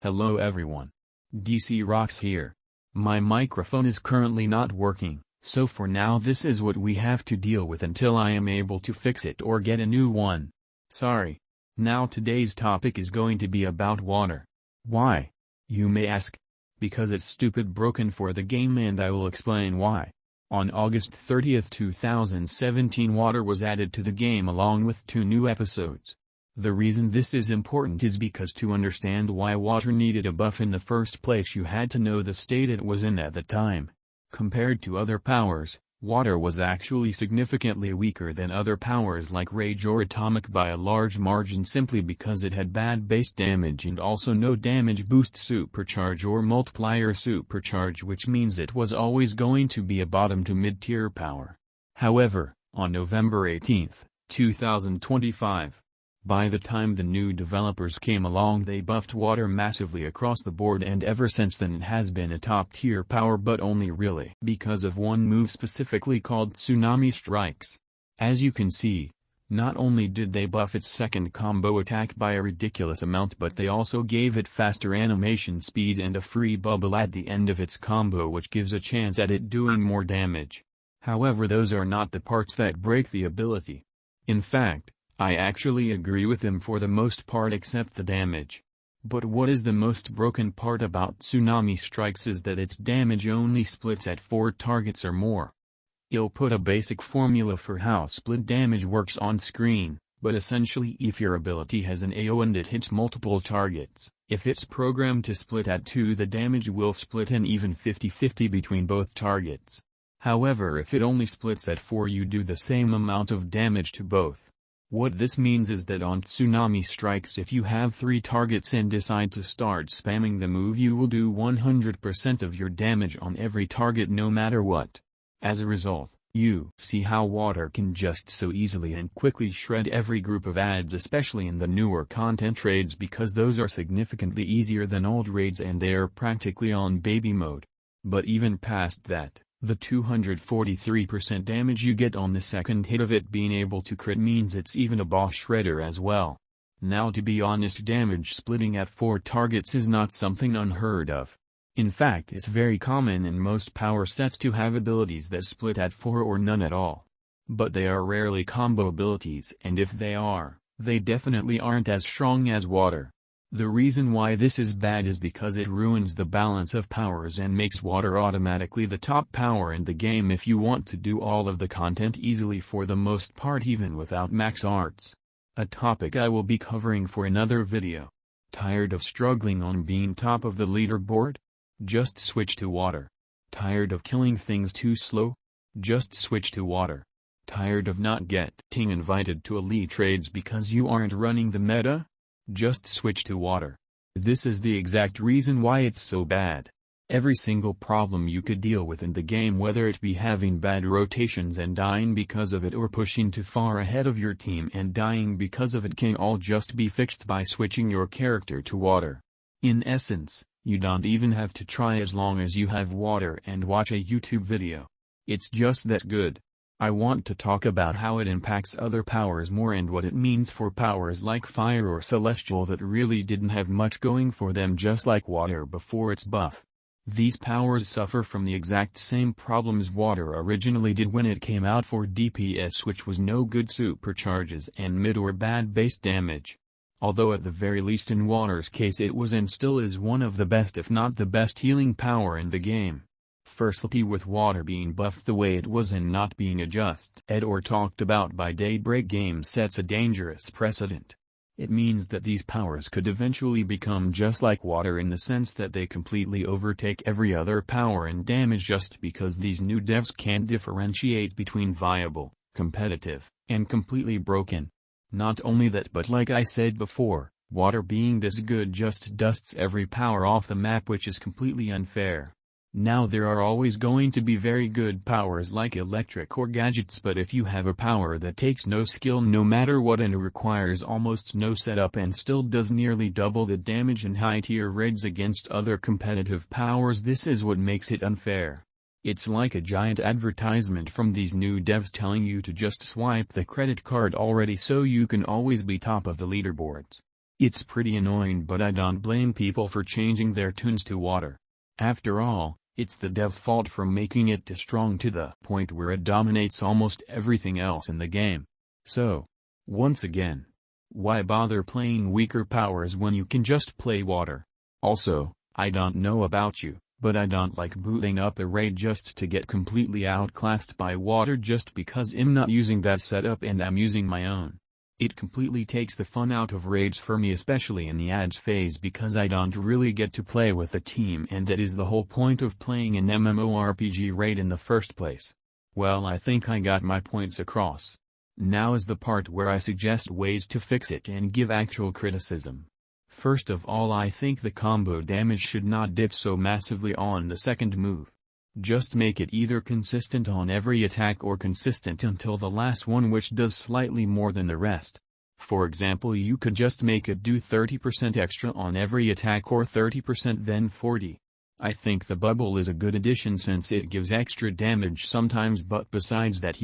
Hello everyone. DC Rocks here. My microphone is currently not working, so for now this is what we have to deal with until I am able to fix it or get a new one. Sorry. Now today's topic is going to be about water. Why? You may ask. Because it's stupid broken for the game, and I will explain why. On August 30, 2017, water was added to the game along with 2 new episodes. The reason this is important is because to understand why water needed a buff in the first place, you had to know the state it was in at the time. Compared to other powers, water was actually significantly weaker than other powers like Rage or Atomic by a large margin, simply because it had bad base damage and also no damage boost supercharge or multiplier supercharge, which means it was always going to be a bottom to mid-tier power. However, on November 18, 2025, by the time the new developers came along, they buffed water massively across the board, and ever since then it has been a top-tier power, but only really because of one move specifically called Tsunami Strikes. As you can see, not only did they buff its second combo attack by a ridiculous amount, but they also gave it faster animation speed and a free bubble at the end of its combo, which gives a chance at it doing more damage. However, those are not the parts that break the ability. In fact, I actually agree with them for the most part except the damage. But what is the most broken part about Tsunami Strikes is that its damage only splits at 4 targets or more. I'll put a basic formula for how split damage works on screen, but essentially if your ability has an AO and it hits multiple targets, if it's programmed to split at 2, the damage will split an even 50-50 between both targets. However, if it only splits at 4, you do the same amount of damage to both. What this means is that on Tsunami Strikes, if you have 3 targets and decide to start spamming the move, you will do 100% of your damage on every target no matter what. As a result, you see how water can just so easily and quickly shred every group of ads, especially in the newer content raids, because those are significantly easier than old raids and they are practically on baby mode. But even past that, the 243% damage you get on the second hit of it being able to crit means it's even a boss shredder as well. Now, to be honest, damage splitting at 4 targets is not something unheard of. In fact, it's very common in most power sets to have abilities that split at 4 or none at all. But they are rarely combo abilities, and if they are, they definitely aren't as strong as water. The reason why this is bad is because it ruins the balance of powers and makes water automatically the top power in the game if you want to do all of the content easily, for the most part even without max arts. A topic I will be covering for another video. Tired of struggling on being top of the leaderboard? Just switch to water. Tired of killing things too slow? Just switch to water. Tired of not getting invited to elite trades because you aren't running the meta? Just switch to water. This is the exact reason why it's so bad. Every single problem you could deal with in the game, whether it be having bad rotations and dying because of it, or pushing too far ahead of your team and dying because of it, can all just be fixed by switching your character to water. In essence, you don't even have to try as long as you have water and watch a YouTube video. It's just that good. I want to talk about how it impacts other powers more and what it means for powers like Fire or Celestial that really didn't have much going for them, just like water before its buff. These powers suffer from the exact same problems water originally did when it came out for DPS, which was no good supercharges and mid or bad base damage. Although at the very least in water's case it was and still is one of the best, if not the best, healing power in the game. Firstly, with water being buffed the way it was and not being adjusted or talked about by Daybreak Games sets a dangerous precedent. It means that these powers could eventually become just like water in the sense that they completely overtake every other power in damage, just because these new devs can't differentiate between viable, competitive, and completely broken. Not only that, but like I said before, water being this good just dusts every power off the map, which is completely unfair. Now, there are always going to be very good powers like electric or gadgets, but if you have a power that takes no skill no matter what and requires almost no setup and still does nearly double the damage in high-tier raids against other competitive powers, this is what makes it unfair. It's like a giant advertisement from these new devs telling you to just swipe the credit card already so you can always be top of the leaderboards. It's pretty annoying, but I don't blame people for changing their tunes to water. After all, it's the dev's fault for making it too strong to the point where it dominates almost everything else in the game. So, once again, why bother playing weaker powers when you can just play water? Also, I don't know about you, but I don't like booting up a raid just to get completely outclassed by water just because I'm not using that setup and I'm using my own. It completely takes the fun out of raids for me, especially in the ads phase, because I don't really get to play with a team, and that is the whole point of playing an MMORPG raid in the first place. Well, I think I got my points across. Now is the part where I suggest ways to fix it and give actual criticism. First of all, I think the combo damage should not dip so massively on the second move. Just make it either consistent on every attack or consistent until the last one, which does slightly more than the rest. For example, you could just make it do 30% extra on every attack or 30% then 40. I think the bubble is a good addition since it gives extra damage sometimes, but besides that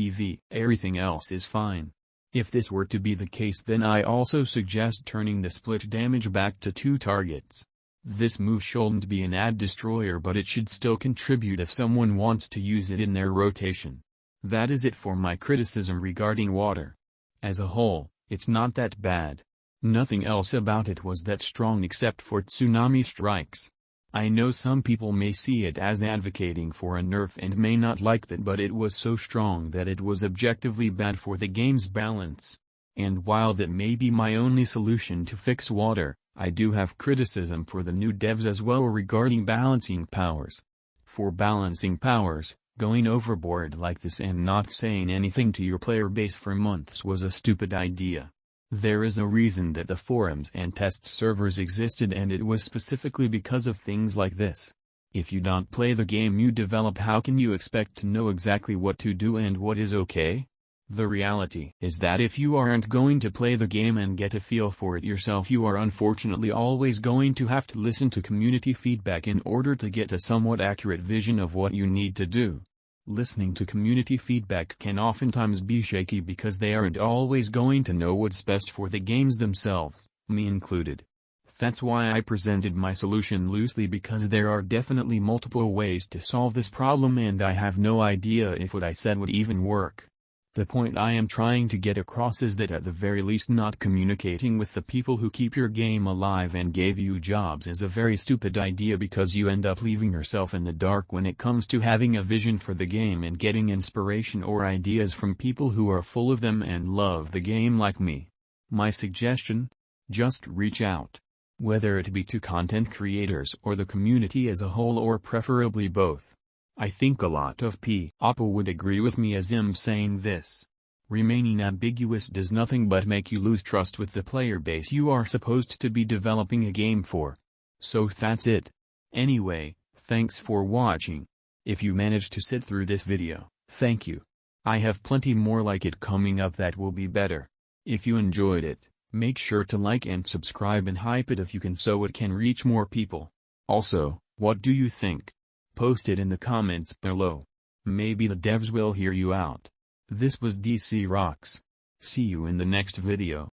everything else is fine. If this were to be the case, then I also suggest turning the split damage back to 2 targets. This move shouldn't be an ad destroyer, but it should still contribute if someone wants to use it in their rotation. That is it for my criticism regarding water. As a whole, it's not that bad. Nothing else about it was that strong except for tsunami strikes. I know some people may see it as advocating for a nerf and may not like that, but it was so strong that it was objectively bad for the game's balance. And while that may be my only solution to fix water, I do have criticism for the new devs as well regarding balancing powers. For balancing powers, going overboard like this and not saying anything to your player base for months was a stupid idea. There is a reason that the forums and test servers existed, and it was specifically because of things like this. If you don't play the game you develop, how can you expect to know exactly what to do and what is okay? The reality is that if you aren't going to play the game and get a feel for it yourself, you are unfortunately always going to have to listen to community feedback in order to get a somewhat accurate vision of what you need to do. Listening to community feedback can oftentimes be shaky because they aren't always going to know what's best for the games themselves, me included. That's why I presented my solution loosely, because there are definitely multiple ways to solve this problem and I have no idea if what I said would even work. The point I am trying to get across is that at the very least not communicating with the people who keep your game alive and gave you jobs is a very stupid idea, because you end up leaving yourself in the dark when it comes to having a vision for the game and getting inspiration or ideas from people who are full of them and love the game like me. My suggestion? Just reach out. Whether it be to content creators or the community as a whole, or preferably both. I think a lot of people would agree with me as I'm saying this. Remaining ambiguous does nothing but make you lose trust with the player base you are supposed to be developing a game for. So that's it. Anyway, thanks for watching. If you managed to sit through this video, thank you. I have plenty more like it coming up that will be better. If you enjoyed it, make sure to like and subscribe and hype it if you can so it can reach more people. Also, what do you think? Post it in the comments below. Maybe the devs will hear you out. This was DC Rocks. See you in the next video.